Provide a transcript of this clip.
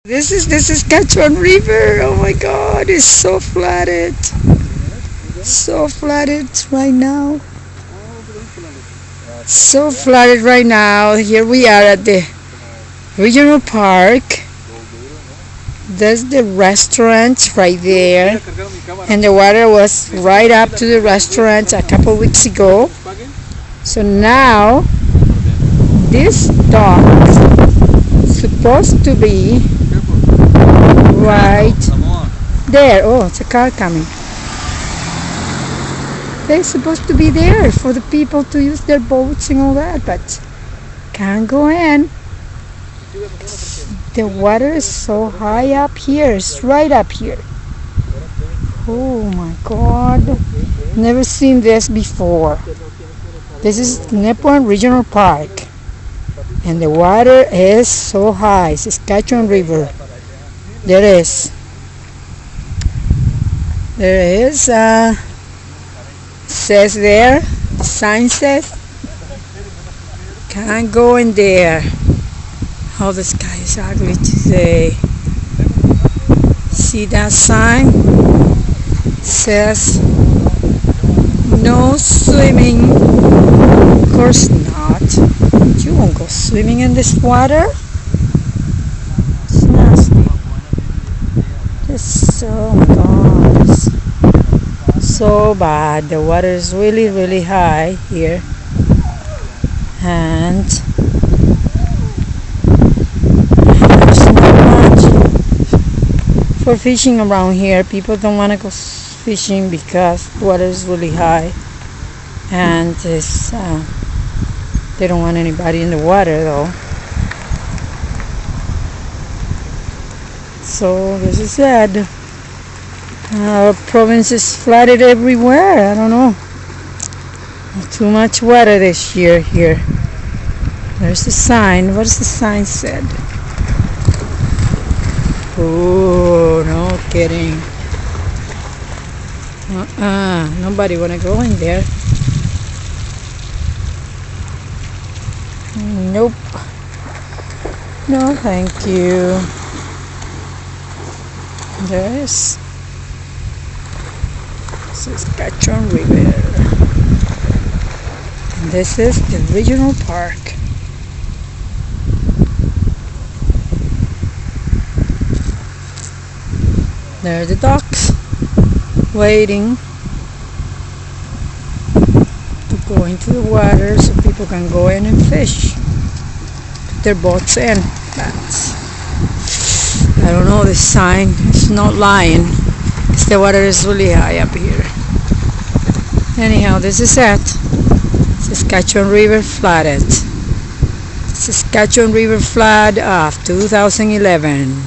This is the Saskatchewan River. Oh my God, it's so flooded. So flooded right now. So flooded right now. Here we are at the regional park. There's the restaurant right there. And the water was right up to the restaurant a couple weeks ago. So now, this dock is supposed to be right there. Oh, it's a car coming. They're supposed to be there for the people to use their boats and all that, but can't go in. The water is so high up here. It's right up here. Oh my God. Never seen this before. This is Nepean Regional Park. And the water is so high. Saskatchewan River. There is. Says there, the sign says, can't go in there. Oh, the sky is ugly today. See that sign? It says, no swimming. Of course not. You won't go swimming in this water. It's nasty. Oh my God, it's so bad. The water is really, really high here, and there's not much for fishing around here. People don't want to go fishing because the water is really high, and they don't want anybody in the water though. So this is sad. Our province is flooded everywhere. I don't know. Too much water this year here. There's the sign. What does the sign said? Oh, no kidding. Nobody wanna go in there. Nope. No, thank you. There's Saskatchewan River. And this is the regional park. There are the docks waiting to go into the water so people can go in and fish. Put their boats in. I don't know, this sign is not lying. The water is really high up here. Anyhow, this is it. Saskatchewan River flooded. Saskatchewan River flood of 2011.